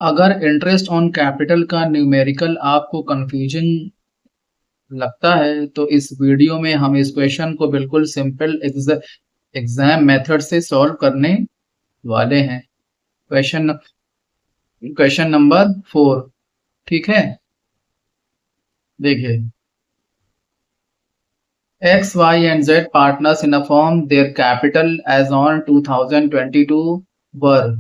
अगर interest on capital का numerical आपको कंफ्यूजन लगता है तो इस वीडियो में हम इस क्वेश्चन को बिल्कुल सिंपल एग्जाम मेथड से सॉल्व करने वाले हैं। Question question number 4। ठीक है, देखिए, X, Y and Z partners in a firm. Their capital as on 2022 were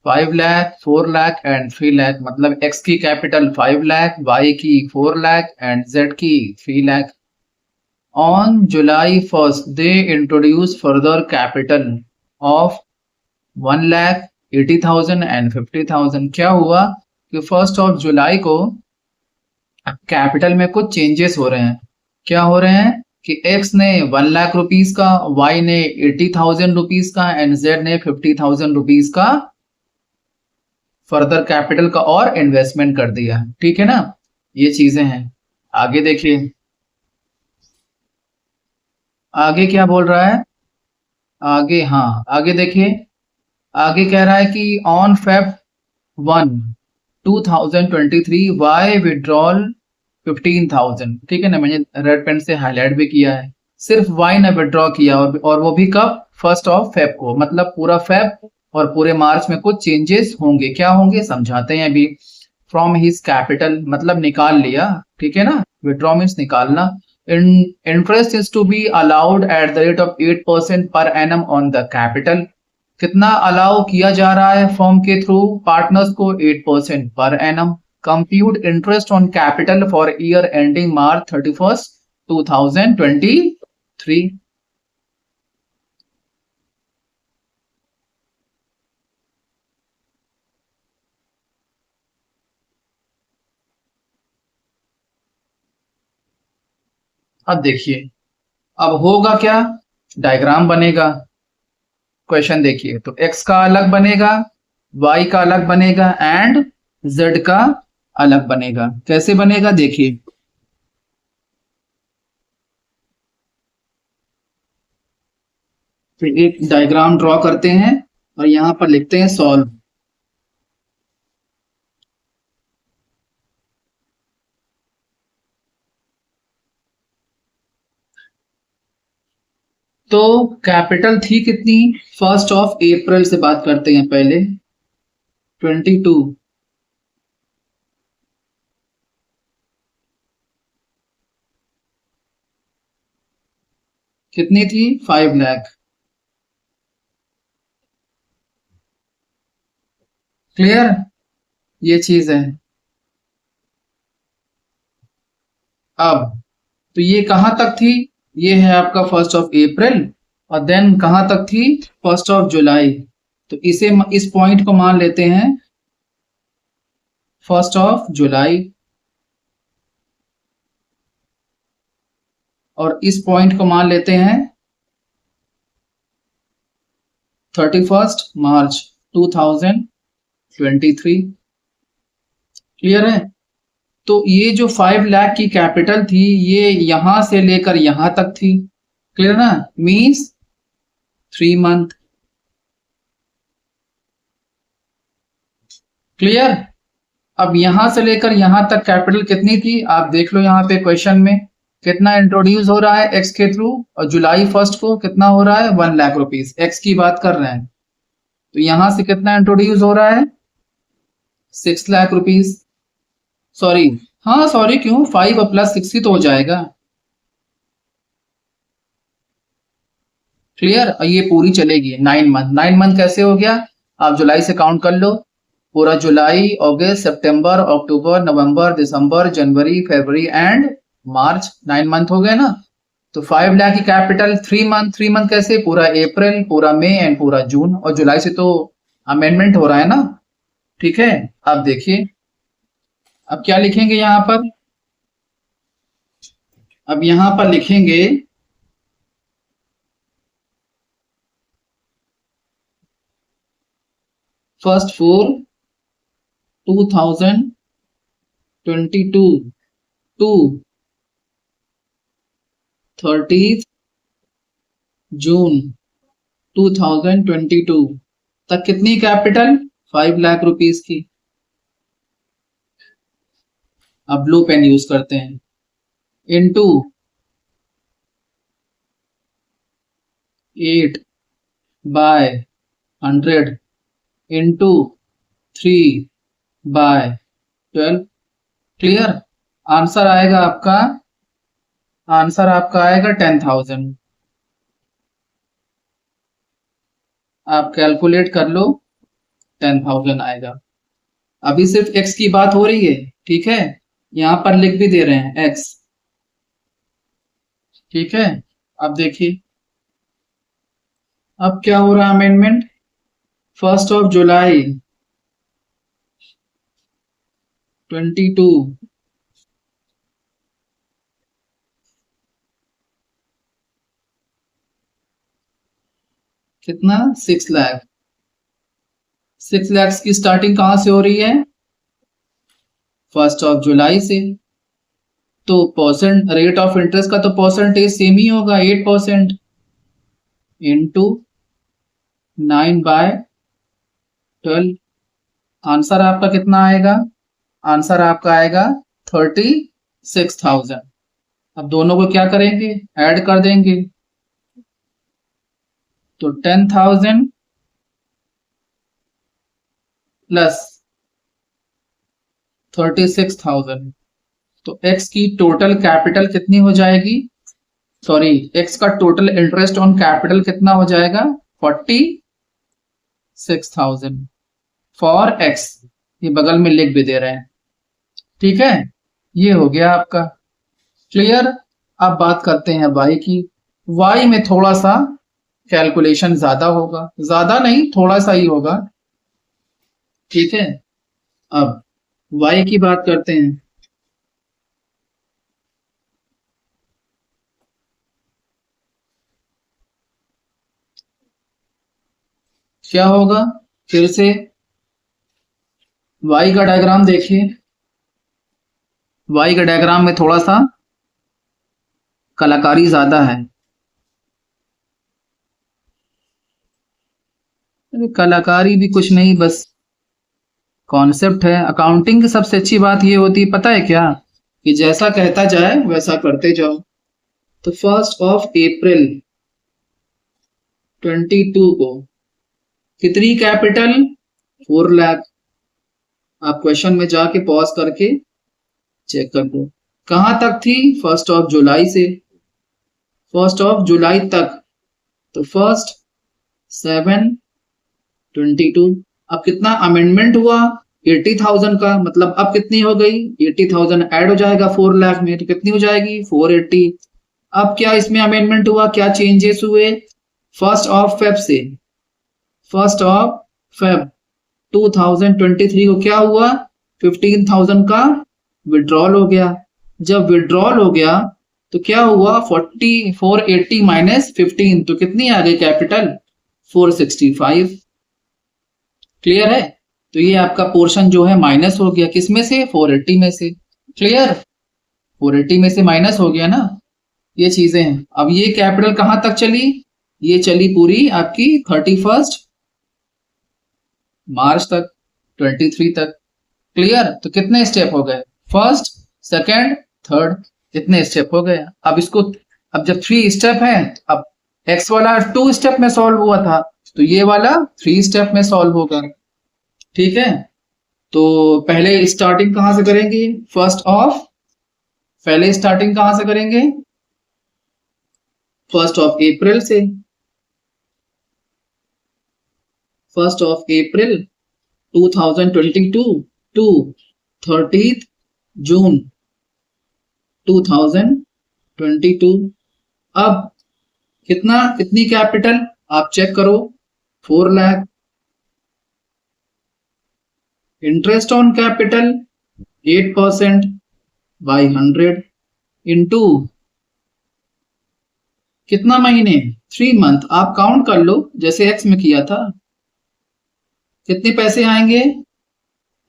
5 lakh, 4 lakh and 3 lakh. मतलब X की कैपिटल 5 लाख, Y की 4 लाख एंड Z की 3 lakh. On July 1st, they introduced further capital of 1 lakh 80,000 and 50,000। क्या हुआ कि 1st ऑफ जुलाई को capital में कुछ चेंजेस हो रहे हैं। क्या हो रहे हैं कि एक्स ने 1 लाख रुपीस का, वाई ने 80,000 रुपीस का एंड जेड ने 50,000 रुपीस का फर्दर कैपिटल का और इन्वेस्टमेंट कर दिया। ठीक है ना, ये चीजें हैं। आगे देखिए, आगे क्या बोल रहा है आगे, हाँ आगे देखिए, आगे कह रहा है कि ऑन फेब 1 2023 वाई विड्रॉल 15,000। ठीक है ना, मैंने रेड पेन से हाईलाइट भी किया है। सिर्फ वाई ने विड्रॉ किया और वो भी कब, 1st ऑफ फेब को। मतलब पूरा फेब और पूरे मार्च में कुछ चेंजेस होंगे। क्या होंगे समझाते हैं अभी। फ्रॉम हिज कैपिटल मतलब निकाल लिया। ठीक है ना, विड्रॉ मीन्स निकालना। Interest is to be allowed at the rate of 8% per annum on the capital. कितना अलाउ किया जा रहा है फर्म के थ्रू पार्टनर्स को, 8% per annum. Compute interest on capital for year ending March 31st 2023। अब देखिए, अब होगा क्या, डायग्राम बनेगा। क्वेश्चन देखिए, तो x का अलग बनेगा, y का अलग बनेगा एंड z का अलग बनेगा। कैसे बनेगा देखिए, फिर एक डायग्राम ड्रॉ करते हैं और यहां पर लिखते हैं सॉल्व। तो कैपिटल थी कितनी, 1st ऑफ अप्रैल से बात करते हैं पहले, 22। कितनी थी, 5 लाख। क्लियर, ये चीज है। अब तो ये कहां तक थी, ये है आपका 1st ऑफ अप्रैल, और देन कहां तक थी, 1st ऑफ जुलाई। तो इसे, इस पॉइंट को मान लेते हैं 1st ऑफ जुलाई, और इस पॉइंट को मान लेते हैं 31st मार्च 2023। क्लियर है। तो ये जो 5 लाख की कैपिटल थी, ये यहां से लेकर यहां तक थी। क्लियर ना, मीन्स 3 मंथ। क्लियर। अब यहां से लेकर यहां तक कैपिटल कितनी थी, आप देख लो यहाँ पे क्वेश्चन में कितना इंट्रोड्यूस हो रहा है एक्स के थ्रू, और जुलाई 1st को कितना हो रहा है, 1 लाख रुपीस। एक्स की बात कर रहे हैं, तो यहां से कितना इंट्रोड्यूस हो रहा है, 6 लाख रुपीस। सॉरी, हाँ सॉरी, क्यों, 5 प्लस 6 ही तो हो जाएगा। क्लियर, ये पूरी चलेगी 9 मंथ। 9 मंथ कैसे हो गया, आप जुलाई से काउंट कर लो, पूरा जुलाई, अगस्त, सितंबर, अक्टूबर, नवंबर, दिसंबर, जनवरी, फरवरी एंड मार्च, 9 मंथ हो गए ना। तो 5 लाख की कैपिटल, 3 मंथ। 3 मंथ कैसे, पूरा अप्रैल, पूरा मई एंड पूरा जून, और जुलाई से तो अमेंडमेंट हो रहा है ना। ठीक है, अब देखिए, अब क्या लिखेंगे यहां पर, अब यहां पर लिखेंगे फर्स्ट फोर 2022 टू 30 जून 2022 तक कितनी कैपिटल? 5 लाख रुपीस की। अब ब्लू पेन यूज करते हैं। Into 8 by 100 into 3 by 12। Clear? Answer आएगा आपका 10,000। आप कैलकुलेट कर लो, 10,000 आएगा। अभी सिर्फ x की बात हो रही है, ठीक है? यहां पर लिख भी दे रहे हैं x, ठीक है? अब देखिए अब क्या हो रहा है अमेंडमेंट। 1 जुलाई 22 कितना? 6 लाख। 6 लाख की स्टार्टिंग कहां से हो रही है? 1 जुलाई से। तो परसेंट रेट ऑफ इंटरेस्ट का तो परसेंटेज सेम ही होगा, 8% इंटू 9/12। आंसर आपका कितना आएगा? आंसर आपका आएगा 36,000। अब दोनों को क्या करेंगे? ऐड कर देंगे। तो 10,000 प्लस 36,000, तो x की टोटल कैपिटल कितनी हो जाएगी? सॉरी, x का टोटल इंटरेस्ट ऑन कैपिटल कितना हो जाएगा? 46,000 फॉर x। ये बगल में लिख भी दे रहे हैं, ठीक है? ये हो गया आपका क्लियर। अब बात करते हैं y की। y में थोड़ा सा कैलकुलेशन ज्यादा होगा, ज्यादा नहीं थोड़ा सा ही होगा, ठीक है? अब y की बात करते हैं। क्या होगा? फिर से y का डायग्राम देखिए। y का डायग्राम में थोड़ा सा कलाकारी ज्यादा है। अरे कलाकारी भी कुछ नहीं, बस कॉन्सेप्ट है। अकाउंटिंग की सबसे अच्छी बात ये होती है, पता है क्या? कि जैसा कहता जाए वैसा करते जाओ। तो 1 अप्रैल 22 को कितनी कैपिटल? 4 लाख। आप क्वेश्चन में जाके पॉज करके चेक कर लो कहां तक थी। 1 जुलाई से 1 जुलाई तक। तो 1/7/22। अब कितना अमेंडमेंट हुआ? 80,000 का। मतलब अब कितनी हो गई? 80,000 ऐड हो जाएगा 4 लाख में, तो कितनी हो जाएगी? 480। अब क्या इसमें अमेंडमेंट हुआ? क्या चेंजेस हुए? 1 फेब से 1 फेब 2023 को क्या हुआ? 15,000 का विड्रॉल हो गया। जब विड्रॉल हो गया तो क्या हुआ? 480 माइनस 15, तो कितनी आ गई कैपिटल? 465। क्लियर है? तो ये आपका पोर्शन जो है माइनस हो गया, किसमें से? 480 में से। क्लियर? 480 में से माइनस हो गया ना। ये चीजें हैं। अब ये कैपिटल कहां तक चली? ये चली पूरी आपकी 31 मार्च तक, 23 तक। क्लियर? तो कितने स्टेप हो गए? फर्स्ट, सेकंड, थर्ड, इतने स्टेप हो गए। अब इसको, अब जब 3 स्टेप है, अब एक्स वाला 2 स्टेप में सॉल्व हुआ था, तो ये वाला 3 स्टेप में सॉल्व होगा। ठीक है? तो पहले स्टार्टिंग कहां से करेंगे? पहले स्टार्टिंग कहां से करेंगे? 1 अप्रैल से। 1 अप्रैल 2022 टू 30 जून 2022। अब कितनी कैपिटल आप चेक करो? 4 lakh. Interest on capital 8% by 100 into कितना महीने? 3 मंथ। आप काउंट कर लो जैसे एक्स में किया था। कितने पैसे आएंगे?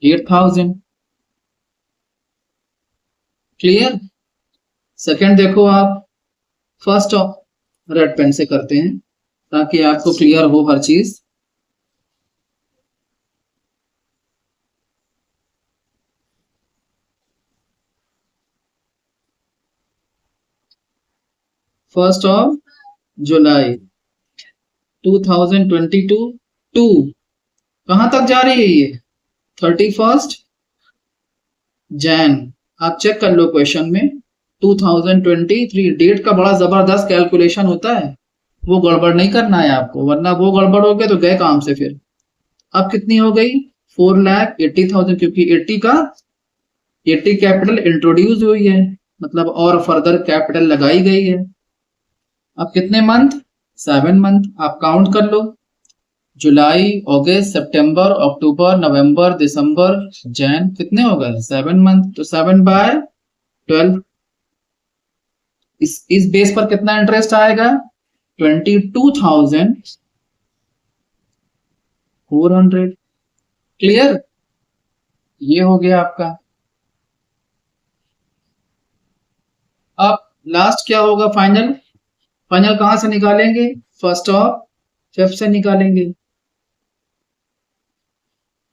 8,000। क्लियर? सेकंड देखो आप, फर्स्ट रेड पेन से करते हैं। ताकि आपको क्लियर हो हर चीज। फर्स्ट ऑफ जुलाई 2022 टू कहां तक जा रही है ये 31 जैन। आप चेक कर लो क्वेश्चन में 2023 डेट का बड़ा जबरदस्त कैलकुलेशन होता है, वो गड़बड़ नहीं करना है आपको, वरना वो गड़बड़ हो गया तो गए काम से। फिर अब कितनी हो गई 4,80,000, क्योंकि 80 कैपिटल इंट्रोड्यूस हुई है, मतलब और फर्दर कैपिटल लगाई गई है। अब कितने मंथ 7 मंथ आप काउंट कर लो, जुलाई अगस्त सितंबर अक्टूबर नवंबर दिसंबर जैन, कितने हो गए 7 मंथ। तो 7/12 इस बेस पर कितना इंटरेस्ट आएगा 22,400। क्लियर, ये हो गया आपका। अब लास्ट क्या होगा फाइनल, फाइनल कहां से निकालेंगे 1 Feb से निकालेंगे,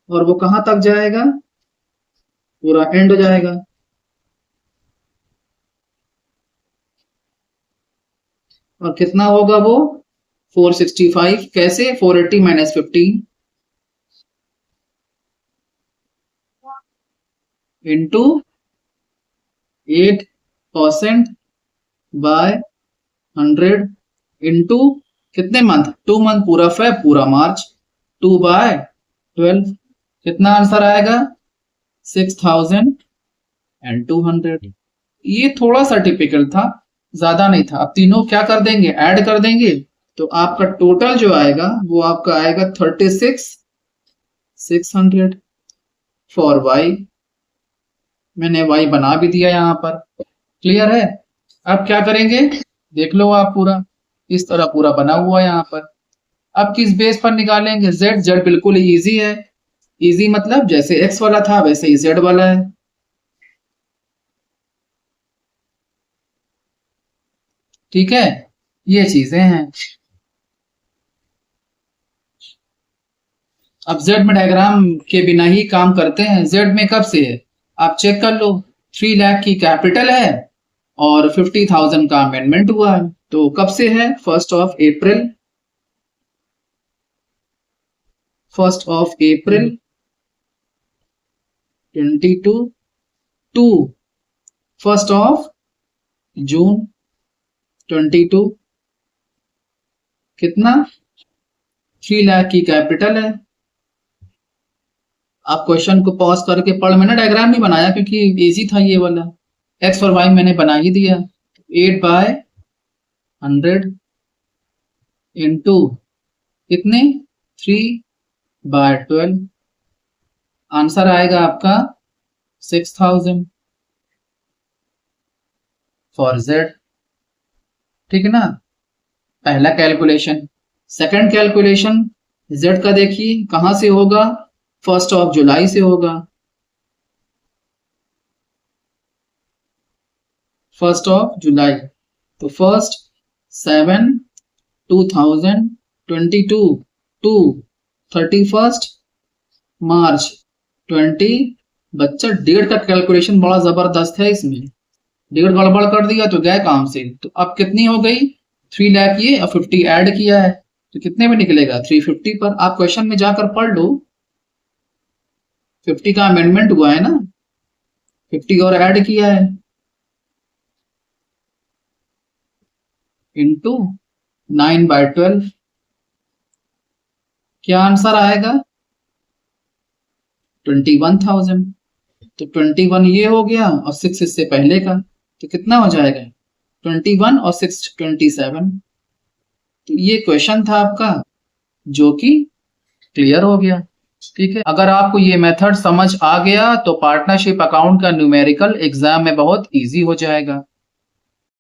और वो कहां तक जाएगा पूरा एंड हो जाएगा। और कितना होगा वो 465, कैसे 480 माइनस 15 इंटू 8% बाय 100 इंटू कितने मंथ 2 मंथ, पूरा फेब पूरा मार्च, 2/12 कितना आंसर आएगा 6,200। ये थोड़ा सा टिपिकल था, ज्यादा नहीं था। अब तीनों क्या कर देंगे ऐड कर देंगे, तो आपका टोटल जो आएगा वो आपका आएगा 36,600 फॉर वाई। मैंने वाई बना भी दिया यहाँ पर, क्लियर है। अब क्या करेंगे देख लो आप, पूरा इस तरह पूरा बना हुआ है यहाँ पर। अब किस बेस पर निकालेंगे जेड, जेड बिल्कुल इजी है, इजी मतलब जैसे एक्स वाला था वैसे ही जेड वाला है। ठीक है, ये चीजें हैं। अब जेड में डायग्राम के बिना ही काम करते हैं। जेड में कब से है आप चेक कर लो, 3 लाख की कैपिटल है और 50,000 का अमेंडमेंट हुआ है, तो कब से है 1 अप्रैल 22 टू 1 जून 22। कितना 3 लाख की कैपिटल है। आप क्वेश्चन को पॉज करके पढ़, मैंने डायग्राम नहीं बनाया क्योंकि इजी था ये वाला, एक्स और वाई मैंने बना ही दिया। 8/100 इंटू कितने 3/12, आंसर आएगा आपका 6,000 फॉर जेड। ठीक है ना, पहला कैलकुलेशन। सेकंड कैलकुलेशन जेड का देखिए कहां से होगा 1 जुलाई से होगा। 1 जुलाई, तो 1/7/2022 टू 31 मार्च 20। बच्चा डेट का कैलकुलेशन बड़ा जबरदस्त है, इसमें डेट गड़बड़ कर दिया तो गए काम से। तो अब कितनी हो गई 3 लाख ये, अब 50 ऐड किया है तो कितने में निकलेगा 350 पर। आप क्वेश्चन में जाकर पढ़ लो, 50 का अमेंडमेंट हुआ है ना, 50 और ऐड किया है इंटू 9/12, क्या आंसर आएगा 21,000। तो 21 ये हो गया और 6 इससे पहले का, तो कितना हो जाएगा 21 और 6 27। तो ये क्वेश्चन था आपका जो कि क्लियर हो गया। ठीक है, अगर आपको ये मेथड समझ आ गया तो पार्टनरशिप अकाउंट का न्यूमेरिकल एग्जाम में बहुत इजी हो जाएगा।